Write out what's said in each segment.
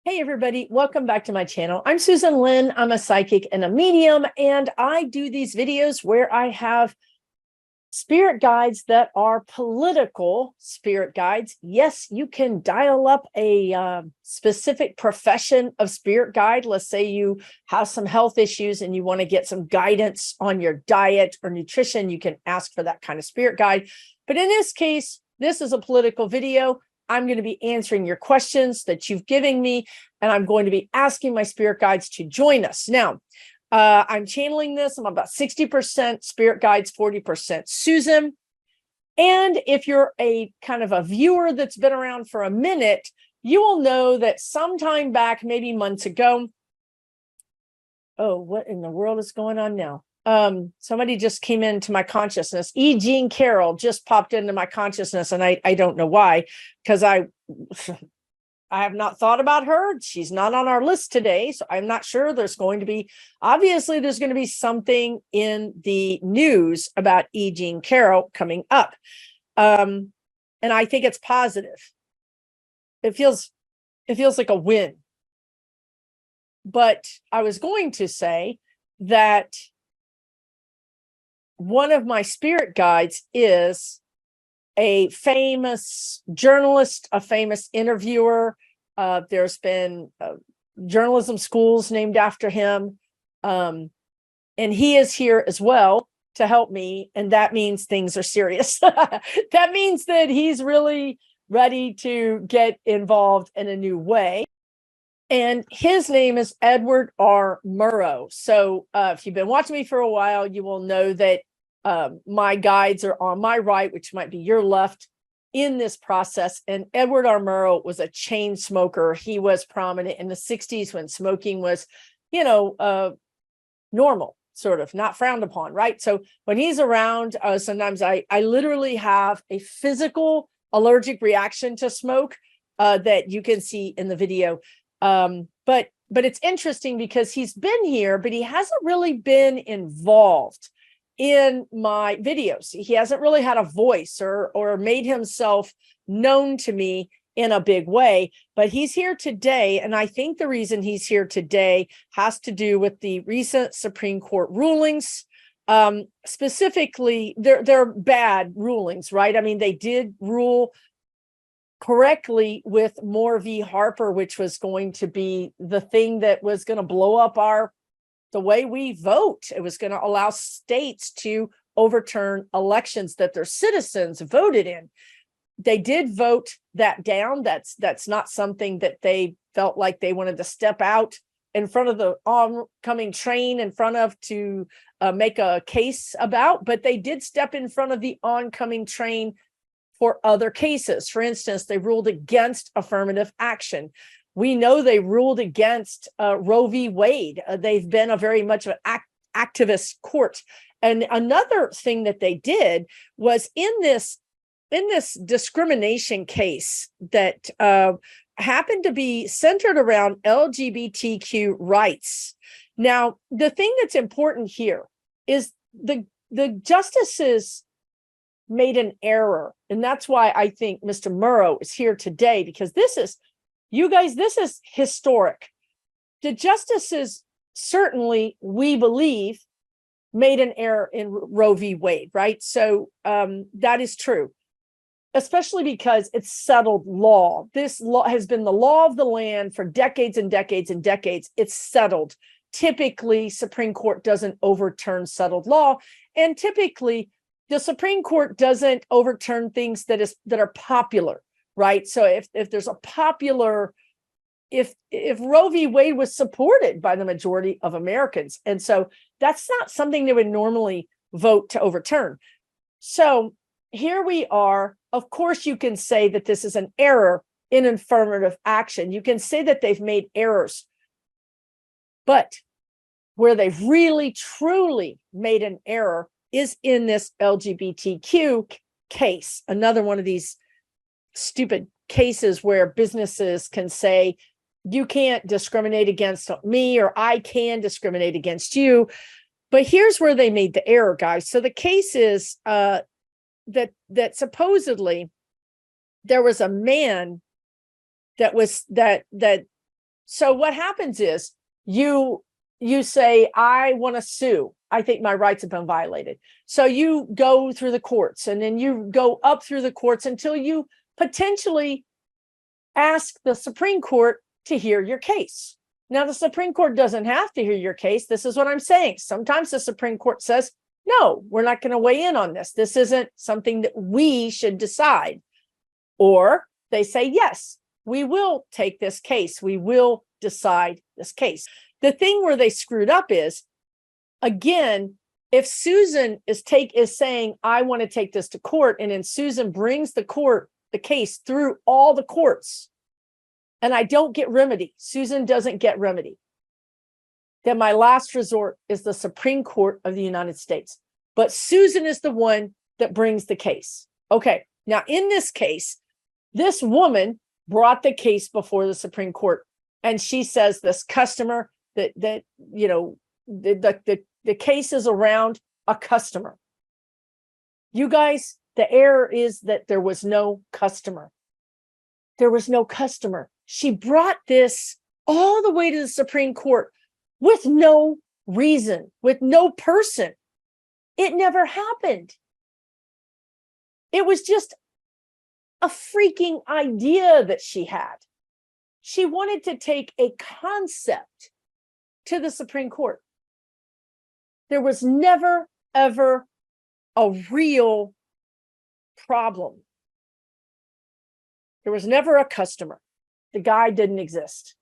Hey everybody, welcome back to my channel. I'm Susan Lynn. I'm a psychic and a medium, and I do these videos where I have spirit guides that are political spirit guides. Yes, you can dial up a specific profession of spirit guide. Let's say you have some health issues and you want to get some guidance on your diet or nutrition. You can ask for that kind of spirit guide. But in this case, this is a political video. I'm going to be answering your questions that you've given me, and I'm going to be asking my spirit guides to join us. Now, I'm channeling this. I'm about 60% spirit guides, 40% Susan. And if you're a kind of a viewer that's been around for a minute, you will know that sometime back, maybe months ago, oh, what in the world is going on now? Somebody just came into my consciousness. E. Jean Carroll just popped into my consciousness, and I don't know why, because I have not thought about her. She's not on our list today, so I'm not sure. Obviously there's going to be something in the news about E. Jean Carroll coming up. And I think it's positive. It feels like a win. But I was going to say that one of my spirit guides is a famous journalist, a famous interviewer. There's been journalism schools named after him. And he is here as well to help me. And that means things are serious. That means that he's really ready to get involved in a new way. And his name is Edward R. Murrow. So if you've been watching me for a while, you will know that my guides are on my right, which might be your left in this process. And Edward R. Murrow was a chain smoker. He was prominent in the 60s when smoking was, normal, sort of not frowned upon, right? So when he's around, sometimes I literally have a physical allergic reaction to smoke that you can see in the video. But it's interesting because he's been here, but he hasn't really been involved in my videos. He hasn't really had a voice or made himself known to me in a big way, but he's here today. And I think the reason he's here today has to do with the recent Supreme Court rulings. Specifically, they're bad rulings, right? I mean, they did rule correctly with Moore v. Harper, which was going to be the thing that was going to blow up the way we vote. It was going to allow states to overturn elections that their citizens voted in. They did vote that down. That's not something that they felt like they wanted to step out in front of the oncoming train in front of to make a case about, but they did step in front of the oncoming train for other cases. For instance, they ruled against affirmative action. We know they ruled against Roe v. Wade. They've been a very much of an activist court. And another thing that they did was in this discrimination case that happened to be centered around LGBTQ rights. Now, the thing that's important here is the justices made an error. And that's why I think Mr. Murrow is here today, because this is historic. The justices certainly, we believe, made an error in Roe v. Wade, right? So that is true, especially because it's settled law. This law has been the law of the land for decades and decades and decades. It's settled. Typically, Supreme Court doesn't overturn settled law, and typically the Supreme Court doesn't overturn things that are popular. Right. So if there's a popular, if Roe v. Wade was supported by the majority of Americans, and so that's not something they would normally vote to overturn. So here we are. Of course, you can say that this is an error in affirmative action. You can say that they've made errors, but where they've really, truly made an error is in this LGBTQ case. Another one of these stupid cases where businesses can say, you can't discriminate against me, or I can discriminate against you. But here's where they made the error, guys. So the case is that supposedly there was a man that So what happens is you say, I want to sue. I think my rights have been violated. So you go through the courts, and then you go up through the courts until you potentially ask the Supreme Court to hear your case. Now, the Supreme Court doesn't have to hear your case. This is what I'm saying. Sometimes the Supreme Court says, no, we're not going to weigh in on this. This isn't something that we should decide. Or they say, yes, we will take this case. We will decide this case. The thing where they screwed up is, again, if Susan is saying, I want to take this to court, and then Susan brings the case through all the courts, and I don't get remedy, Susan doesn't get remedy, then my last resort is the Supreme Court of the United States. But Susan is the one that brings the case. Okay, now in this case, this woman brought the case before the Supreme Court, and she says this customer that you know, the case is around a customer. You guys, the error is that there was no customer. There was no customer. She brought this all the way to the Supreme Court with no reason, with no person. It never happened. It was just a freaking idea that she had. She wanted to take a concept to the Supreme Court. There was never, ever a real problem. There was never a customer. The guy didn't exist.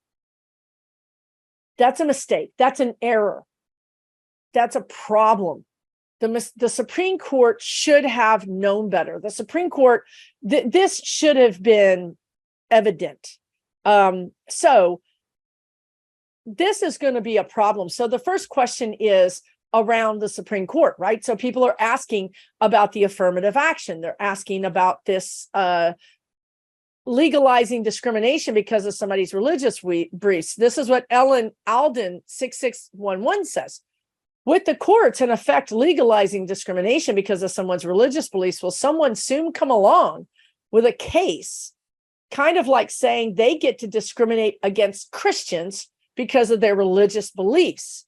That's a mistake. That's an error. That's a problem. The Supreme Court should have known better. The Supreme Court, this should have been evident. So this is going to be a problem. So the first question is around the Supreme Court, right? So people are asking about the affirmative action. They're asking about this legalizing discrimination because of somebody's religious beliefs. This is what Ellen Alden 6611 says. With the courts in effect legalizing discrimination because of someone's religious beliefs, will someone soon come along with a case, kind of like saying they get to discriminate against Christians because of their religious beliefs?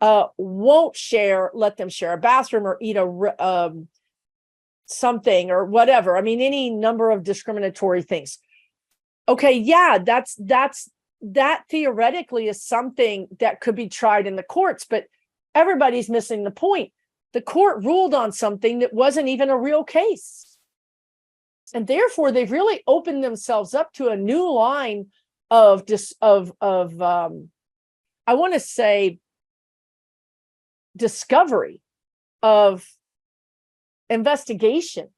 Won't let them share a bathroom or eat something or whatever. I mean, any number of discriminatory things. Okay, yeah, that theoretically is something that could be tried in the courts, but everybody's missing the point. The court ruled on something that wasn't even a real case. And therefore, they've really opened themselves up to a new line of I want to say, discovery, of investigation.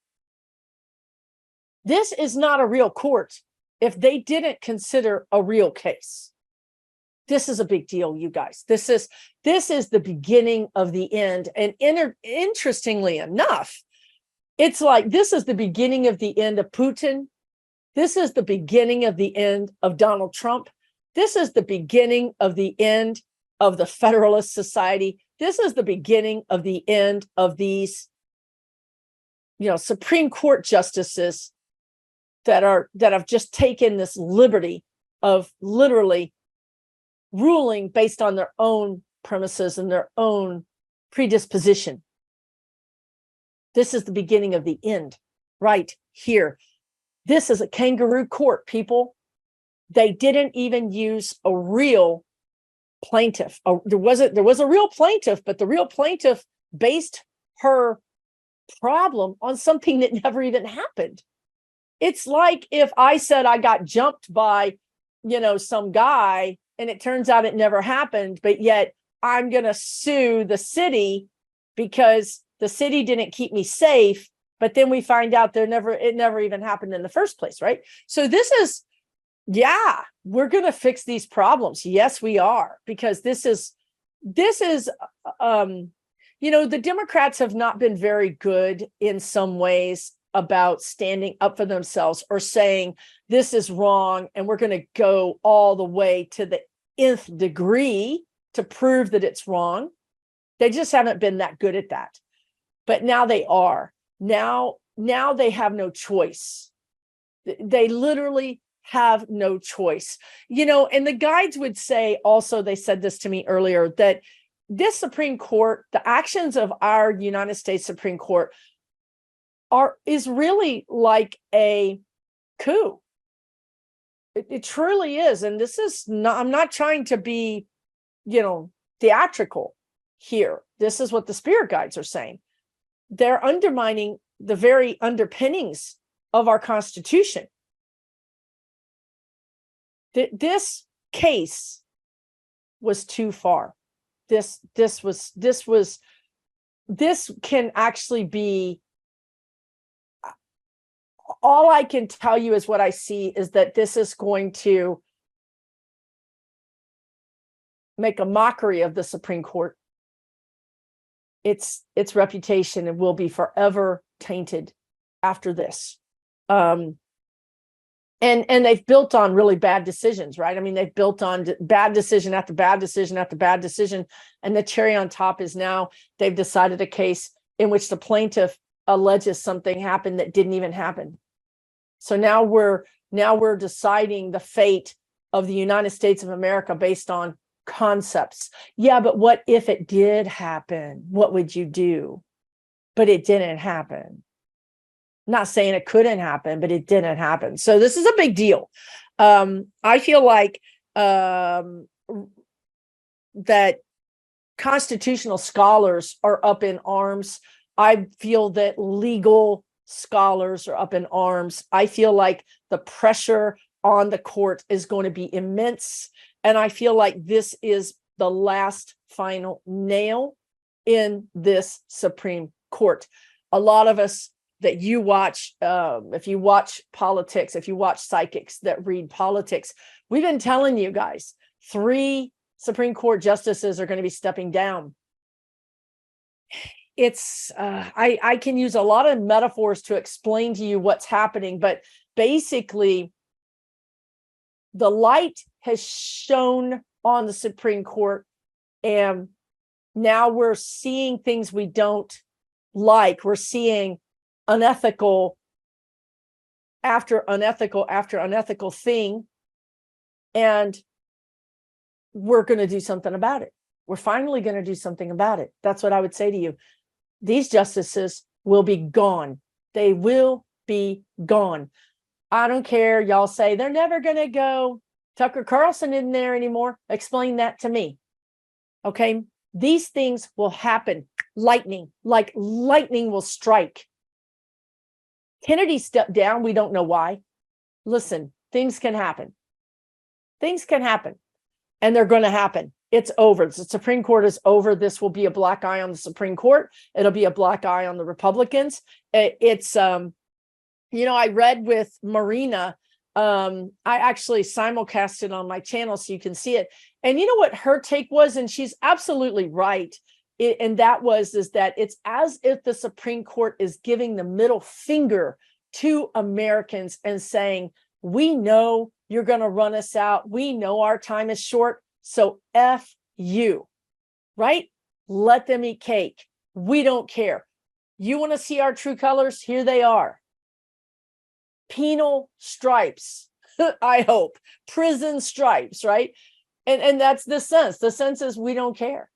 This is not a real court if they didn't consider a real case. This is a big deal, you guys. This is the beginning of the end. And interestingly enough, it's like this is the beginning of the end of Putin. This is the beginning of the end of Donald Trump. This is the beginning of the end of the Federalist Society. This is the beginning of the end of these, Supreme Court justices that have just taken this liberty of literally ruling based on their own premises and their own predisposition. This is the beginning of the end right here. This is a kangaroo court, people. They didn't even use a real plaintiff. There was a real plaintiff, but the real plaintiff based her problem on something that never even happened. It's like if I said I got jumped by, some guy, and it turns out it never happened, but yet I'm going to sue the city because the city didn't keep me safe. But then we find out it never even happened in the first place, right? So this is, we're going to fix these problems. Yes, we are, because this is, the Democrats have not been very good in some ways about standing up for themselves or saying this is wrong and we're going to go all the way to the nth degree to prove that it's wrong. They just haven't been that good at that. But now they are. Now they have no choice. They literally have no choice. And the guides would say also, they said this to me earlier, that this Supreme Court, the actions of our United States Supreme Court is really like a coup. It truly is. And this is not, I'm not trying to be, theatrical here. This is what the spirit guides are saying. They're undermining the very underpinnings of our Constitution. This case was too far. This can actually be, all I can tell you is what I see is that this is going to make a mockery of the Supreme Court. Its reputation will be forever tainted after this. And they've built on really bad decisions, right? I mean, they've built on bad decision after bad decision after bad decision. And the cherry on top is now they've decided a case in which the plaintiff alleges something happened that didn't even happen. So now we're deciding the fate of the United States of America based on concepts. Yeah, but what if it did happen? What would you do? But it didn't happen. Not saying it couldn't happen, but it didn't happen. So this is a big deal. I feel like that constitutional scholars are up in arms. I feel that legal scholars are up in arms. I feel like the pressure on the court is going to be immense. And I feel like this is the last final nail in this Supreme Court. A lot of us that you watch, if you watch politics, if you watch psychics that read politics, we've been telling you guys, 3 Supreme Court justices are going to be stepping down. It's, I can use a lot of metaphors to explain to you what's happening, but basically, the light has shone on the Supreme Court, and now we're seeing things we don't like. We're seeing unethical after unethical thing, and we're going to do something about it. We're finally going to do something about it. That's what I would say to you. These justices will be gone. They will be gone. I don't care. Y'all say they're never going to go. Tucker Carlson isn't there anymore. Explain that to me. Okay. These things will happen. Lightning will strike. Kennedy stepped down. We don't know why. Listen, things can happen. Things can happen. And they're going to happen. It's over. The Supreme Court is over. This will be a black eye on the Supreme Court. It'll be a black eye on the Republicans. It's, I read with Marina. I actually simulcasted on my channel so you can see it. And you know what her take was? And she's absolutely right. And that is that it's as if the Supreme Court is giving the middle finger to Americans and saying, we know you're going to run us out. We know our time is short. So F you, right? Let them eat cake. We don't care. You want to see our true colors? Here they are. Penal stripes, I hope. Prison stripes, right? And that's the sense. The sense is we don't care.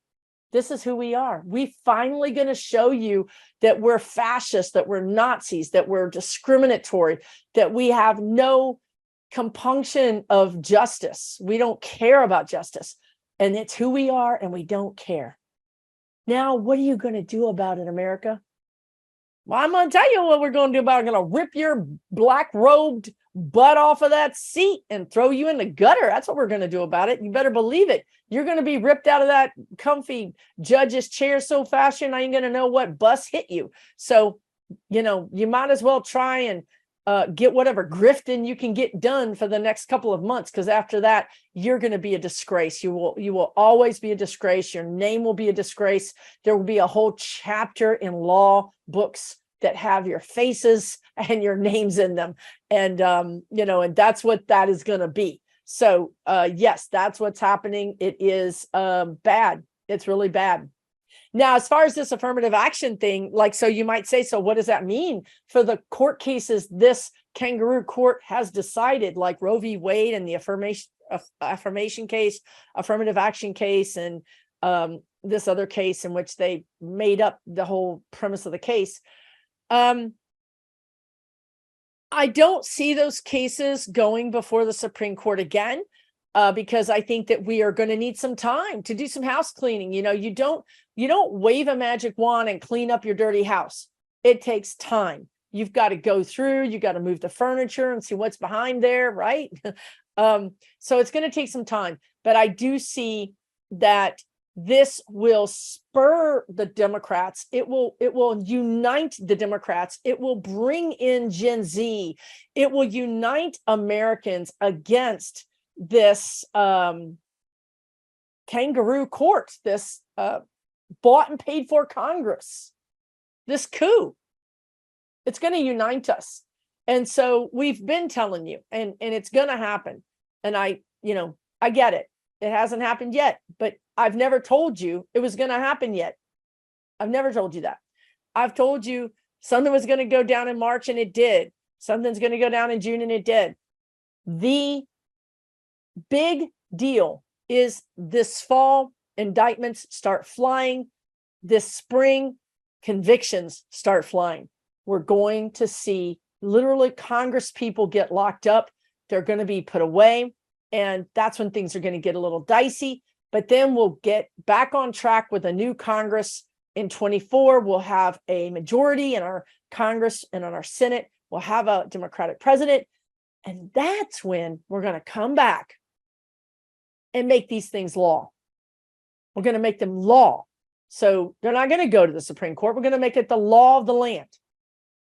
This is who we are. We finally going to show you that we're fascists, that we're Nazis, that we're discriminatory, that we have no compunction of justice. We don't care about justice. And it's who we are, and we don't care. Now, what are you going to do about it, America? Well, I'm going to tell you what we're going to do about it. I'm going to rip your black-robed butt off of that seat and throw you in the gutter. That's what we're going to do about it. You better believe it. You're going to be ripped out of that comfy judge's chair so fast you're not even going to know what bus hit you. So, you might as well try and get whatever grifting you can get done for the next couple of months, because after that, you're going to be a disgrace. You will always be a disgrace. Your name will be a disgrace. There will be a whole chapter in law books that have your faces and your names in them. And, and that's what that is going to be. So, yes, that's what's happening. It is bad. It's really bad. Now, as far as this affirmative action thing, so you might say, so what does that mean for the court cases this kangaroo court has decided, like Roe v. Wade and the affirmation case, affirmative action case, and this other case in which they made up the whole premise of the case. I don't see those cases going before the Supreme Court again, because I think that we are going to need some time to do some house cleaning. You know, you don't wave a magic wand and clean up your dirty house. It takes time. You've got to go through, you got to move the furniture and see what's behind there, right? So it's going to take some time, but I do see that this will spur the Democrats. It will unite the Democrats. It will bring in Gen Z. It will unite Americans against this kangaroo court, this bought and paid for Congress, this coup. It's going to unite us. And so we've been telling you, and it's going to happen. And I get it. It hasn't happened yet, but I've never told you it was going to happen yet. I've never told you that. I've told you something was going to go down in March, and it did. Something's going to go down in June, and it did. The big deal is this fall, indictments start flying. This spring, convictions start flying. We're going to see literally Congress people get locked up. They're going to be put away. And that's when things are going to get a little dicey. But then we'll get back on track with a new Congress in 24. We'll have a majority in our Congress and on our Senate. We'll have a Democratic president. And that's when we're going to come back and make these things law. We're going to make them law. So they're not going to go to the Supreme Court. We're going to make it the law of the land.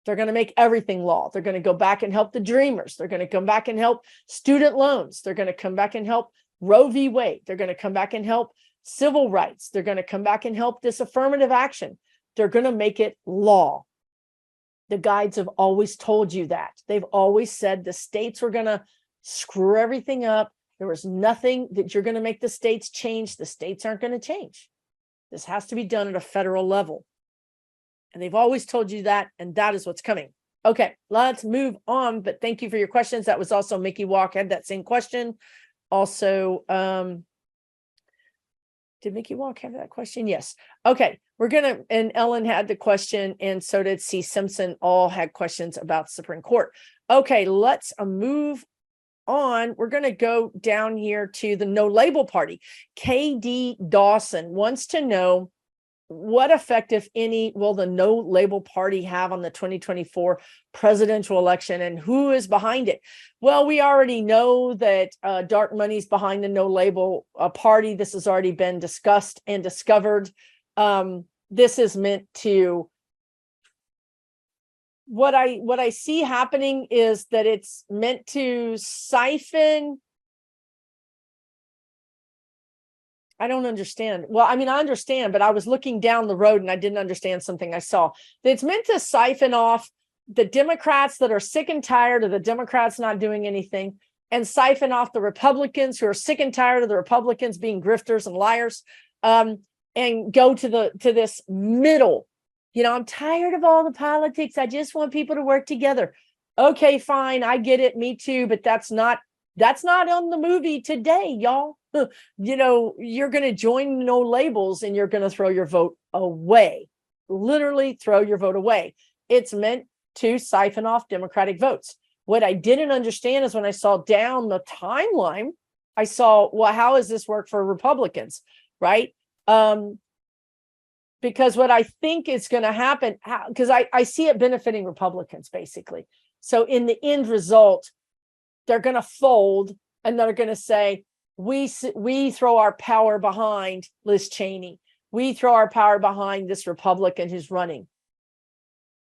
They're going to make everything law. They're going to go back and help the dreamers. They're going to come back and help student loans. They're going to come back and help Roe v. Wade. They're going to come back and help civil rights. They're going to come back and help this affirmative action. They're going to make it law. The guides have always told you that. They've always said the states were going to screw everything up. There was nothing that you're going to make the states change. The states aren't going to change. This has to be done at a federal level. And they've always told you that, and that is what's coming. Okay, let's move on, but thank you for your questions. That was also Mickey Walk had that same question. Also, did Mickey Walk have that question? Yes. Okay, and Ellen had the question, and so did C. Simpson, all had questions about the Supreme Court. Okay, let's move on. We're going to go down here to the No Label Party. KD Dawson wants to know, what effect, if any, will the No Label Party have on the 2024 presidential election, and who is behind it? Well, we already know that dark money's behind the No Label Party. This has already been discussed and discovered. This is meant to, what I see happening is that it's meant to siphon. I don't understand. Well, I mean, I understand, but I was looking down the road and I didn't understand something I saw. It's meant to siphon off the Democrats that are sick and tired of the Democrats not doing anything, and siphon off the Republicans who are sick and tired of the Republicans being grifters and liars, and go to this middle. You know, I'm tired of all the politics. I just want people to work together. Okay, fine. I get it. Me too. But that's not on the movie today, y'all. You know, you're going to join No Labels and you're going to throw your vote away. Literally throw your vote away. It's meant to siphon off Democratic votes. What I didn't understand is when I saw down the timeline, I saw, well, how does this work for Republicans, right? Because what I think is going to happen, because I see it benefiting Republicans, basically. So in the end result, they're going to fold and they're going to say, we throw our power behind Liz Cheney. We throw our power behind this Republican who's running,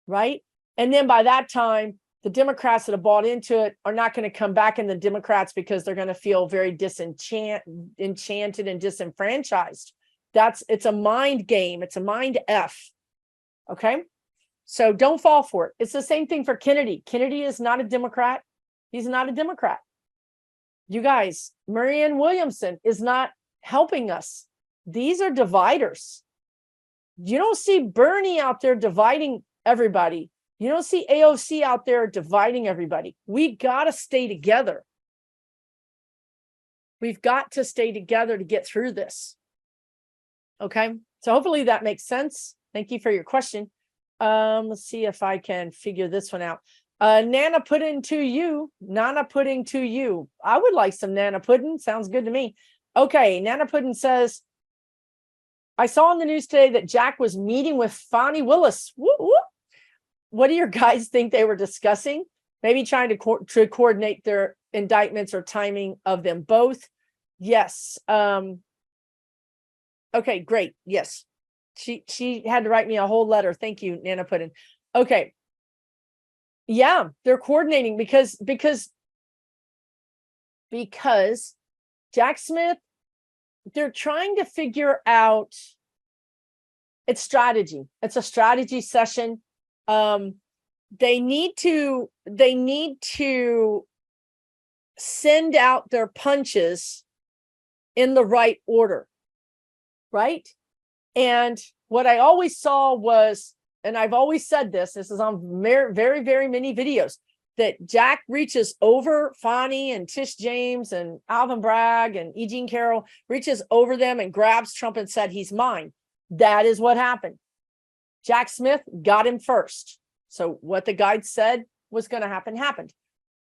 right? And then by that time, the Democrats that have bought into it are not going to come back in the Democrats because they're going to feel very enchanted and disenfranchised. It's a mind game. It's a mind F. Okay. So don't fall for it. It's the same thing for Kennedy. Kennedy is not a Democrat. He's not a Democrat. You guys, Marianne Williamson is not helping us. These are dividers. You don't see Bernie out there dividing everybody. You don't see AOC out there dividing everybody. We got to stay together. We've got to stay together to get through this. Okay. So hopefully that makes sense. Thank you for your question. Let's see if I can figure this one out. Nana pudding to you. Nana pudding to you. I would like some Nana pudding. Sounds good to me. Okay. Nana pudding says, I saw on the news today that Jack was meeting with Fani Willis. Woo, woo. What do your guys think they were discussing? Maybe trying to coordinate their indictments or timing of them both. Yes. Okay, great. Yes. She had to write me a whole letter. Thank you, Nana Puddin. Okay. Yeah, they're coordinating because Jack Smith, they're trying to figure out it's strategy. It's a strategy session. They need to send out their punches in the right order, right? And what I always saw was, and I've always said this is on very, very many videos, that Jack reaches over Fani and Tish James and Alvin Bragg and E. Jean Carroll, reaches over them and grabs Trump and said, he's mine. That is what happened. Jack Smith got him first. So what the guide said was going to happen, happened.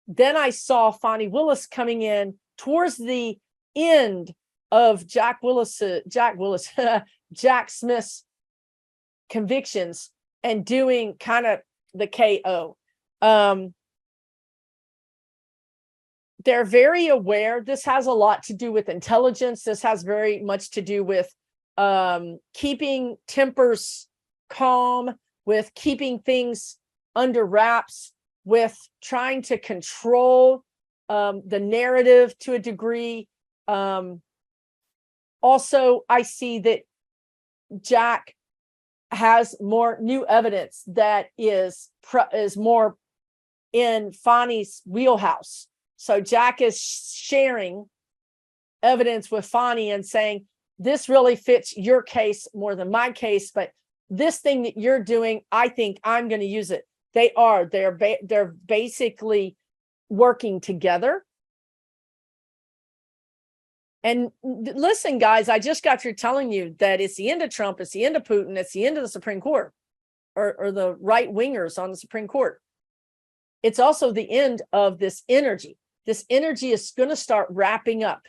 Then I saw Fani Willis coming in towards the end of Jack Smith's convictions and doing kind of the KO. They're very aware. This has a lot to do with intelligence. This has very much to do with keeping tempers calm, with keeping things under wraps, with trying to control the narrative to a degree. Also, I see that Jack has more new evidence that is more in Fani's wheelhouse. So Jack is sharing evidence with Fani and saying, this really fits your case more than my case, but this thing that you're doing, I think I'm going to use it. They're basically working together. And listen, guys, I just got through telling you that it's the end of Trump, it's the end of Putin, it's the end of the Supreme Court or the right wingers on the Supreme Court. It's also the end of this energy. This energy is going to start wrapping up.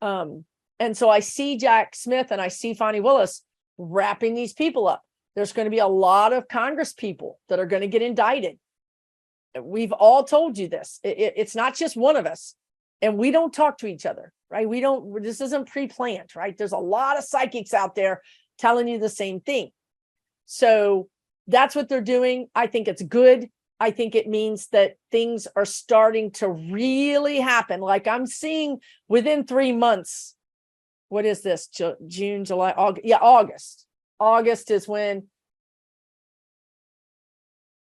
And so I see Jack Smith and I see Fani Willis wrapping these people up. There's going to be a lot of Congress people that are going to get indicted. We've all told you this. It's not just one of us. And we don't talk to each other, right? This isn't pre-planned, right? There's a lot of psychics out there telling you the same thing. So that's what they're doing. I think it's good. I think it means that things are starting to really happen. Like I'm seeing within 3 months. What is this? June, July, August. Yeah, August. August is when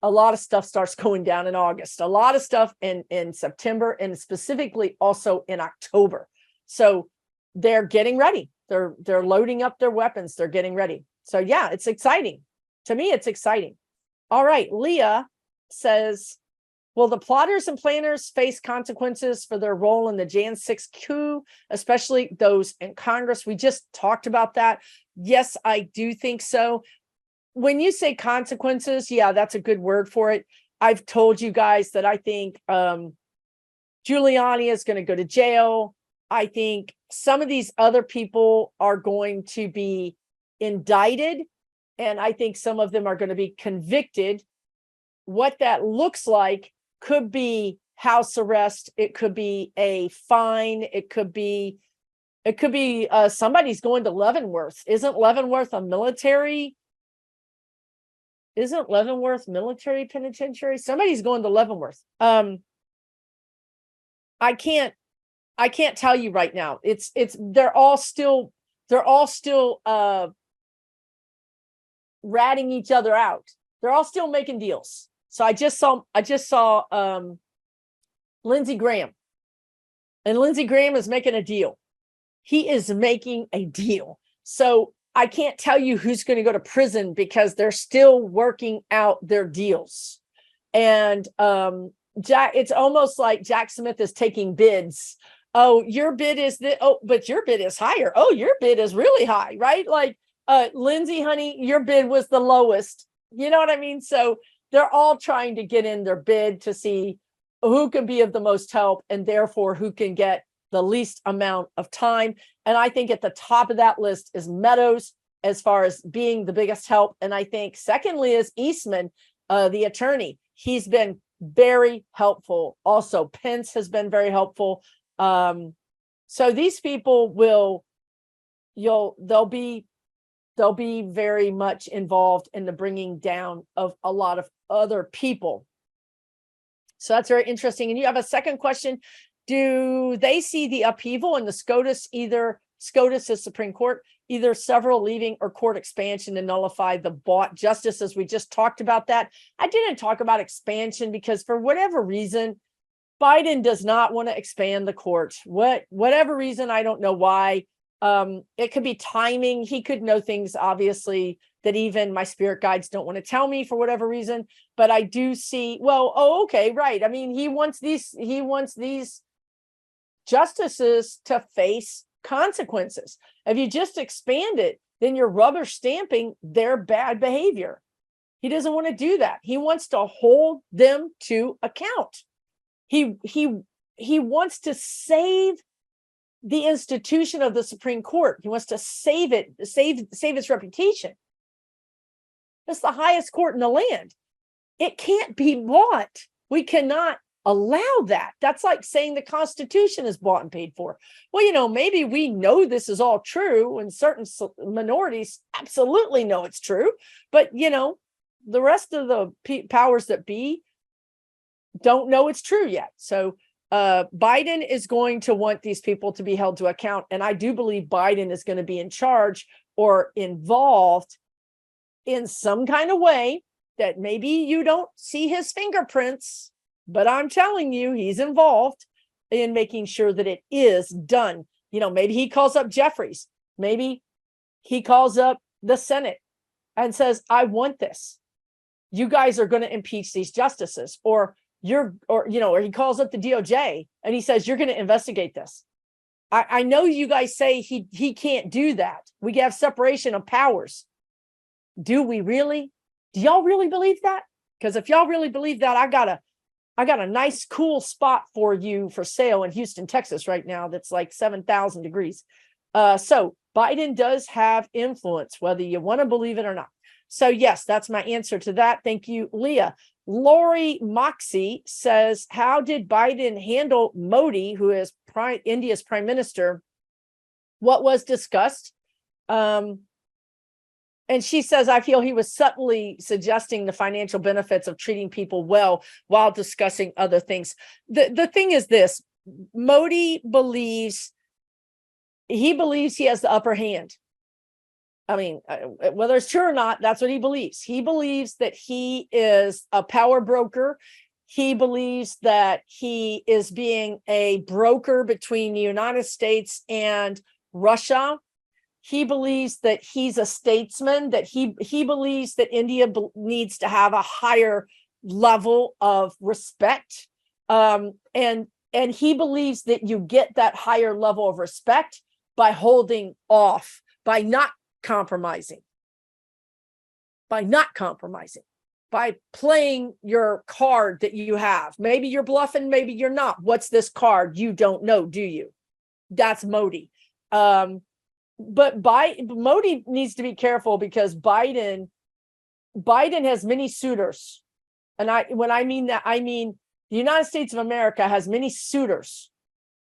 a lot of stuff starts going down in August. A lot of stuff in September and specifically also in October. So they're getting ready. They're loading up their weapons. They're getting ready. So yeah, it's exciting. To me, it's exciting. All right, Leah says, will the plotters and planners face consequences for their role in the Jan 6 coup, especially those in Congress? We just talked about that. Yes, I do think so. When you say consequences, yeah, that's a good word for it. I've told you guys that I think Giuliani is going to go to jail. I think some of these other people are going to be indicted, and I think some of them are going to be convicted. What that looks like could be house arrest. It could be a fine. It could be somebody's going to Leavenworth. Isn't Leavenworth military penitentiary? Somebody's going to Leavenworth. I can't tell you right now. They're all still ratting each other out. They're all still making deals. So I just saw Lindsey Graham, and Lindsey Graham is making a deal. He is making a deal. So I can't tell you who's going to go to prison because they're still working out their deals. And it's almost like Jack Smith is taking bids. Oh, your bid is but your bid is higher. Oh, your bid is really high, right? Like, Lindsay, honey, your bid was the lowest. You know what I mean? So they're all trying to get in their bid to see who can be of the most help, and therefore who can get the least amount of time. And I think at the top of that list is Meadows, as far as being the biggest help. And I think secondly is Eastman, the attorney. He's been very helpful. Also, Pence has been very helpful. So these people they'll be very much involved in the bringing down of a lot of other people. So that's very interesting. And you have a second question. Do they see the upheaval in the SCOTUS is Supreme Court, either several leaving or court expansion to nullify the bought justices? We just talked about that. I didn't talk about expansion because for whatever reason, Biden does not want to expand the court. Whatever reason, I don't know why. It could be timing. He could know things, obviously, that even my spirit guides don't want to tell me for whatever reason. But I do see, okay, right. I mean, he wants these justices to face consequences. If you just expand it, then you're rubber stamping their bad behavior. He doesn't want to do that. He wants to hold them to account. He wants to save the institution of the Supreme Court. He wants to save its reputation. It's the highest court in the land. It can't be bought. We cannot allow that. That's like saying the Constitution is bought and paid for. Well, maybe we know this is all true, and certain minorities absolutely know it's true, but the rest of the powers that be don't know it's true yet. So Biden is going to want these people to be held to account, and I do believe Biden is going to be in charge or involved in some kind of way that maybe you don't see his fingerprints, but I'm telling you, he's involved in making sure that it is done. Maybe he calls up Jeffries. Maybe he calls up the Senate and says, I want this. You guys are going to impeach these justices, or he calls up the DOJ and he says, you're going to investigate this. I know you guys say he can't do that. We have separation of powers. Do we really? Do y'all really believe that? Because if y'all really believe that, I got a nice, cool spot for you for sale in Houston, Texas right now. That's like 7,000 degrees. So Biden does have influence, whether you want to believe it or not. So yes, that's my answer to that. Thank you, Leah. Lori Moxie says, how did Biden handle Modi, who is India's prime minister? What was discussed? And she says, I feel he was subtly suggesting the financial benefits of treating people well while discussing other things. The thing is this, Modi believes he has the upper hand. I mean, whether it's true or not, that's what he believes. He believes that he is a power broker. He believes that he is being a broker between the United States and Russia. He believes that he's a statesman, that he believes that India needs to have a higher level of respect. And he believes that you get that higher level of respect by holding off, by not compromising, by playing your card that you have. Maybe you're bluffing, maybe you're not. What's this card? You don't know, do you? That's Modi. But Modi needs to be careful because Biden has many suitors. And when I mean that, I mean the United States of America has many suitors.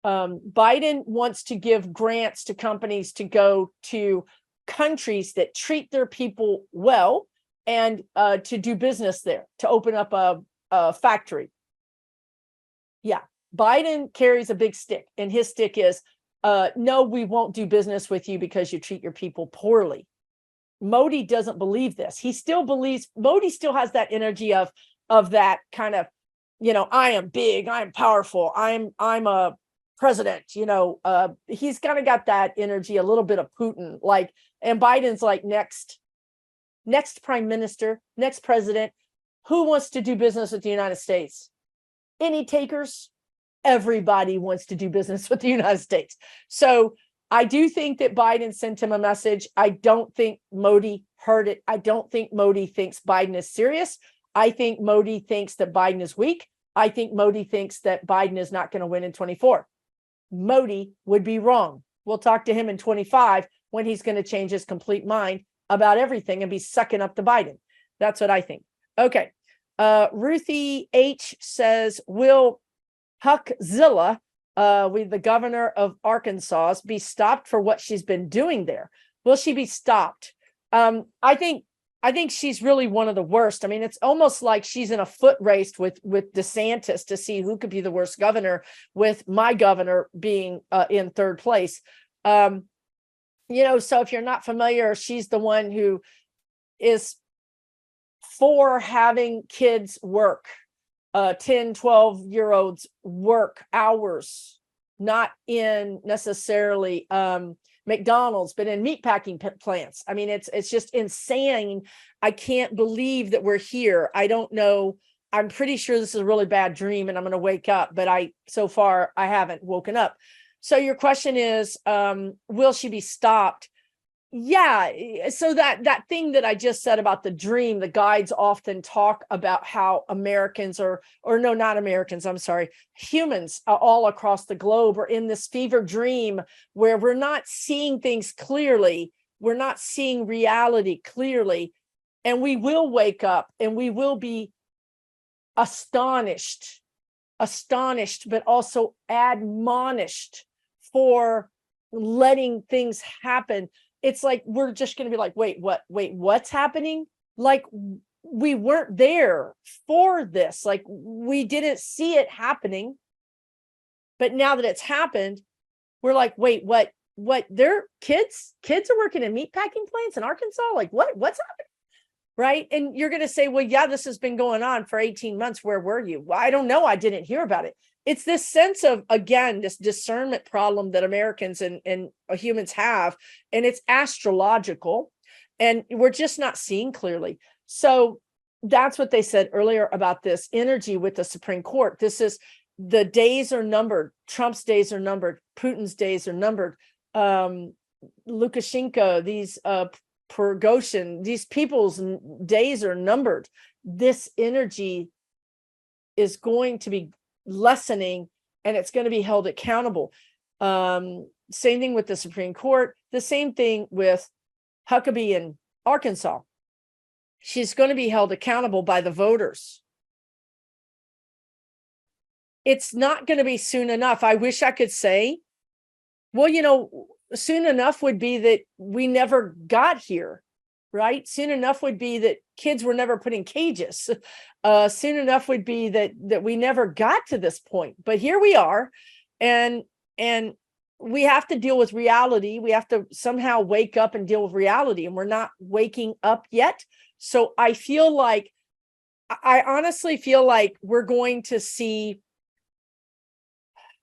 Biden wants to give grants to companies to go to countries that treat their people well and to do business there, to open up a factory. Yeah, Biden carries a big stick, and his stick is, no, we won't do business with you because you treat your people poorly. Modi doesn't believe this. Modi still has that energy of that kind of, I am big, I am powerful, I'm a president, he's kind of got that energy, a little bit of Putin, like, and Biden's like next prime minister, next president. Who wants to do business with the United States? Any takers? Everybody wants to do business with the United States. So I do think that Biden sent him a message. I don't think Modi heard it. I don't think Modi thinks Biden is serious. I think Modi thinks that Biden is weak. I think Modi thinks that Biden is not going to win in 24. Modi would be wrong. We'll talk to him in 25 when he's going to change his complete mind about everything and be sucking up to Biden. That's what I think. Okay. Ruthie H says, will Huckzilla, with the governor of Arkansas, be stopped for what she's been doing there? Will she be stopped? I think she's really one of the worst. I mean, it's almost like she's in a foot race with DeSantis to see who could be the worst governor, with my governor being in third place. So if you're not familiar, she's the one who is for having kids work, 10, 12-year-olds work hours, not in necessarily McDonald's, but in meatpacking plants. I mean, it's just insane. I can't believe that we're here. I don't know. I'm pretty sure this is a really bad dream and I'm going to wake up, but so far I haven't woken up. So your question is, will she be stopped? Yeah. So that thing that I just said about the dream, the guides often talk about how Americans or no, not Americans, I'm sorry, humans all across the globe are in this fever dream where we're not seeing things clearly. We're not seeing reality clearly. And we will wake up and we will be astonished, but also admonished for letting things happen. It's like, we're just going to be like, wait, what's happening? Like, we weren't there for this. Like, we didn't see it happening. But now that it's happened, we're like, wait, what, their kids are working in meatpacking plants in Arkansas? Like, what's happening? Right. And you're going to say, well, yeah, this has been going on for 18 months. Where were you? Well, I don't know. I didn't hear about it. It's this sense of, again, this discernment problem that Americans and humans have, and it's astrological, and we're just not seeing clearly. So that's what they said earlier about this energy with the Supreme Court. This is, the days are numbered. Trump's days are numbered. Putin's days are numbered. Lukashenko, these Prigozhin, these people's days are numbered. This energy is going to be lessening, and it's going to be held accountable. Same thing with the Supreme Court. The same thing with Huckabee in Arkansas. She's going to be held accountable by the voters. It's not going to be soon enough. I wish I could say, well, soon enough would be that we never got here, right? Soon enough would be that kids were never put in cages. Soon enough would be that we never got to this point. But here we are, and we have to deal with reality. We have to somehow wake up and deal with reality, and we're not waking up yet. So I honestly feel like we're going to see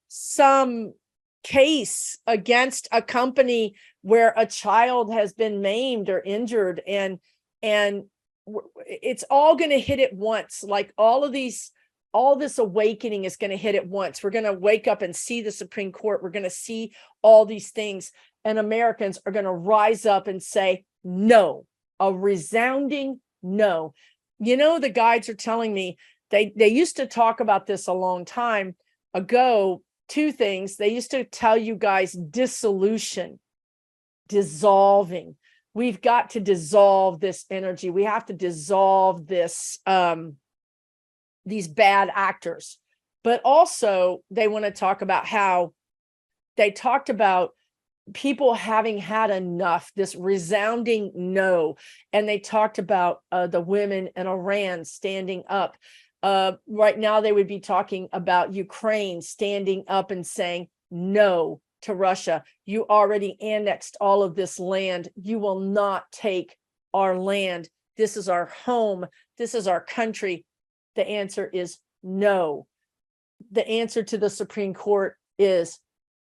some case against a company where a child has been maimed or injured, and it's all going to hit at once. Like all this awakening is going to hit at once. We're going to wake up and see the Supreme Court. We're going to see all these things, and Americans are going to rise up and say no, a resounding no. The guides are telling me they used to talk about this a long time ago. Two things. They used to tell you guys dissolution, dissolving. We've got to dissolve this energy. We have to dissolve this, these bad actors. But also they want to talk about how they talked about people having had enough, this resounding no. And they talked about the women in Iran standing up. Right now, they would be talking about Ukraine standing up and saying no to Russia. You already annexed all of this land. You will not take our land. This is our home. This is our country. The answer is no. The answer to the Supreme Court is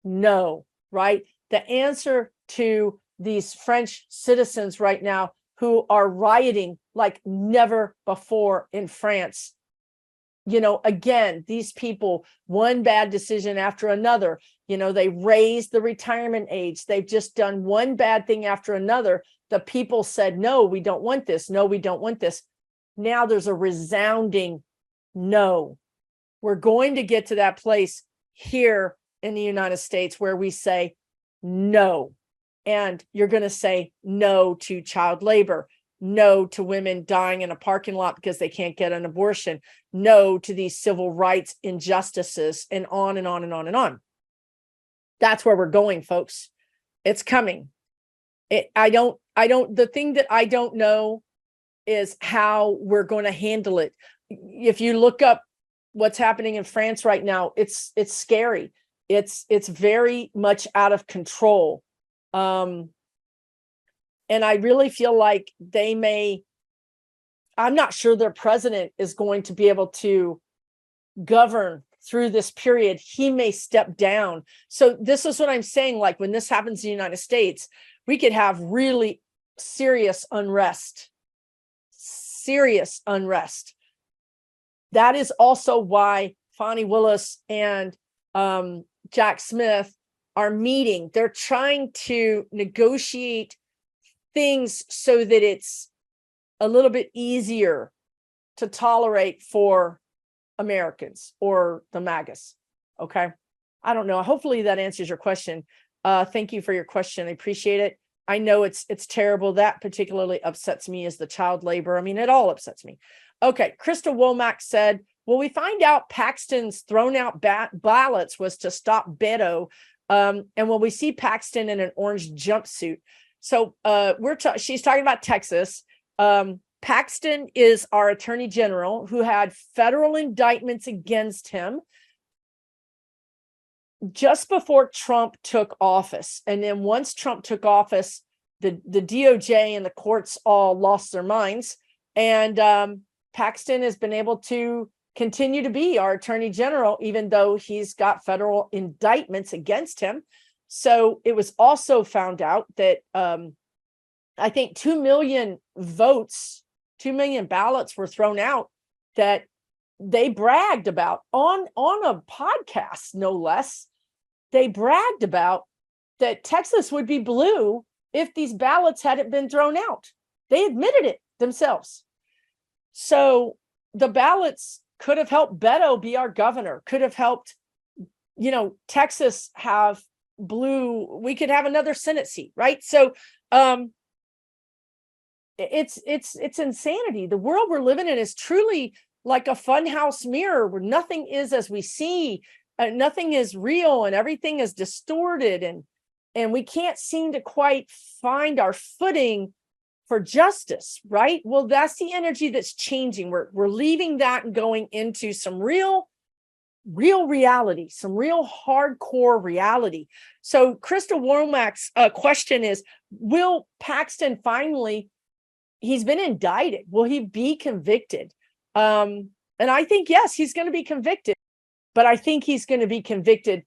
no, right? The answer to these French citizens right now who are rioting like never before in France. Again, these people, one bad decision after another, they raised the retirement age. They've just done one bad thing after another. The people said, no, we don't want this. No, we don't want this. Now there's a resounding no. We're going to get to that place here in the United States where we say no. And you're going to say no to child labor, no to women dying in a parking lot because they can't get an abortion, no to these civil rights injustices, and on and on and on and on. That's where we're going, folks. It's coming. The thing that I don't know is how we're going to handle it. If you look up what's happening in France right now, it's scary. It's very much out of control. And I really feel like I'm not sure their president is going to be able to govern through this period. He may step down. So this is what I'm saying. Like when this happens in the United States, we could have really serious unrest. That is also why Fani Willis and Jack Smith are meeting. They're trying to negotiate things so that it's a little bit easier to tolerate for Americans or the MAGAs. Okay. I don't know. Hopefully that answers your question. Thank you for your question. I appreciate it. I know it's terrible. That particularly upsets me is the child labor. I mean, it all upsets me. Okay. Krista Womack said, will we find out Paxton's thrown out ballots was to stop Beto? And will we see Paxton in an orange jumpsuit? So she's talking about Texas. Paxton is our attorney general who had federal indictments against him just before Trump took office. And then once Trump took office, the DOJ and the courts all lost their minds. And Paxton has been able to continue to be our attorney general, even though he's got federal indictments against him. So it was also found out that I think 2 million votes, 2 million ballots were thrown out that they bragged about on a podcast, no less. They bragged about that Texas would be blue if these ballots hadn't been thrown out. They admitted it themselves. So the ballots could have helped Beto be our governor, could have helped, Texas have blue. We could have another Senate seat, right? So it's insanity. The world we're living in is truly like a funhouse mirror where nothing is as we see, nothing is real, and everything is distorted, and we can't seem to quite find our footing for justice, right? Well, that's the energy that's changing. We're leaving that and going into some real reality, some real hardcore reality. So Krista Womack's question is, will Paxton finally, he's been indicted, will he be convicted? And I think, yes, he's going to be convicted, but I think he's going to be convicted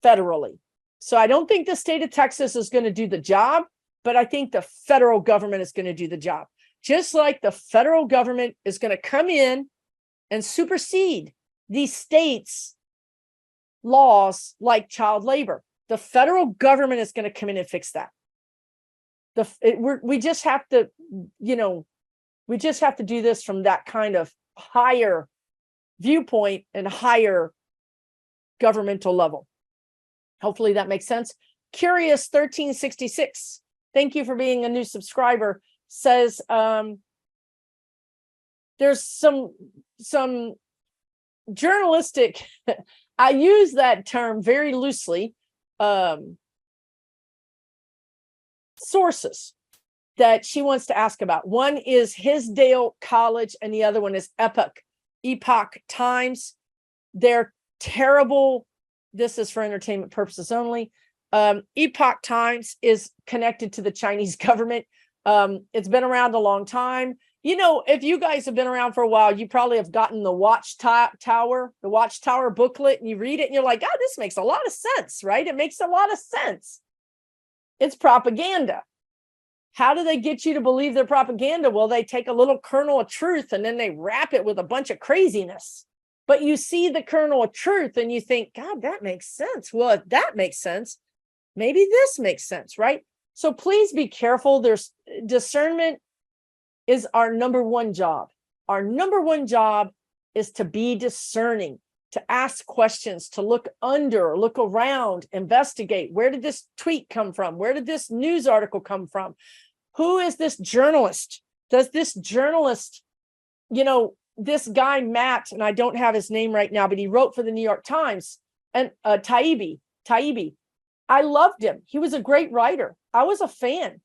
federally. So I don't think the state of Texas is going to do the job, but I think the federal government is going to do the job. Just like the federal government is going to come in and supersede these states' laws like child labor. The federal government is going to come in and fix that. We just have to, we just have to do this from that kind of higher viewpoint and higher governmental level. Hopefully that makes sense. Curious 1366, thank you for being a new subscriber, says there's some journalistic, I use that term very loosely, sources that she wants to ask about. One is Hisdale College and the other one is Epoch Times. They're terrible. This is for entertainment purposes only. Epoch Times is connected to the Chinese government. It's been around a long time. if you guys have been around for a while, you probably have gotten the Watchtower booklet, and you read it and you're like, oh, this makes a lot of sense, right? It makes a lot of sense. It's propaganda. How do they get you to believe their propaganda? Well, they take a little kernel of truth and then they wrap it with a bunch of craziness. But you see the kernel of truth and you think, God, that makes sense. Well, if that makes sense, maybe this makes sense, right? So please be careful. There's discernment is our number one job. Our number one job is to be discerning, to ask questions, to look under, look around, investigate. Where did this tweet come from? Where did this news article come from? Who is this journalist? Does this journalist, this guy, Matt, and I don't have his name right now, but he wrote for the New York Times, and Taibbi, I loved him. He was a great writer. I was a fan.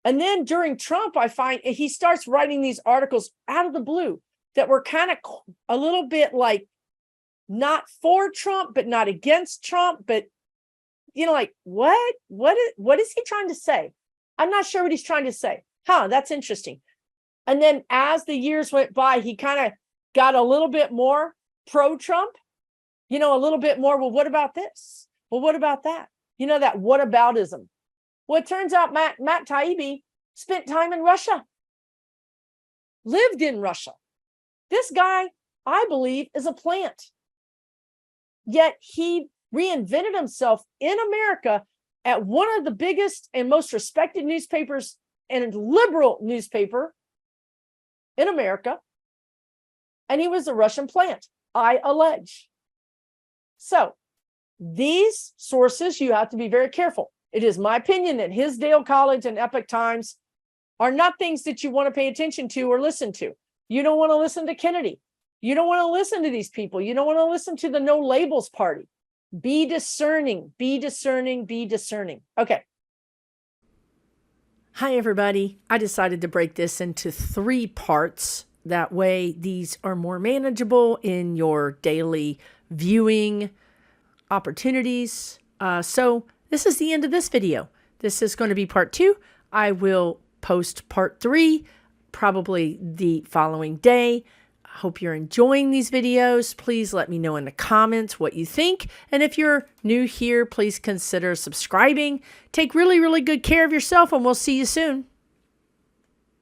And then during Trump, I find he starts writing these articles out of the blue that were kind of a little bit like not for Trump, but not against Trump. But, like, what is he trying to say? I'm not sure what he's trying to say. That's interesting. And then as the years went by, he kind of got a little bit more pro-Trump, a little bit more. Well, what about this? Well, what about that? That whataboutism. Well, it turns out Matt Taibbi spent time in Russia, lived in Russia. This guy, I believe, is a plant. Yet he reinvented himself in America at one of the biggest and most respected newspapers and liberal newspaper in America. And he was a Russian plant, I allege. So these sources, you have to be very careful. It is my opinion that Hisdale College and Epoch Times are not things that you want to pay attention to or listen to. You don't want to listen to Kennedy. You don't want to listen to these people. You don't want to listen to the No Labels Party. Be discerning, be discerning, be discerning. Okay. Hi, everybody. I decided to break this into 3 parts. That way, these are more manageable in your daily viewing opportunities. So this is the end of this video. This is going to be part 2. I will post part 3 probably the following day. I hope you're enjoying these videos. Please let me know in the comments what you think. And if you're new here, please consider subscribing. Take really, really good care of yourself, and we'll see you soon.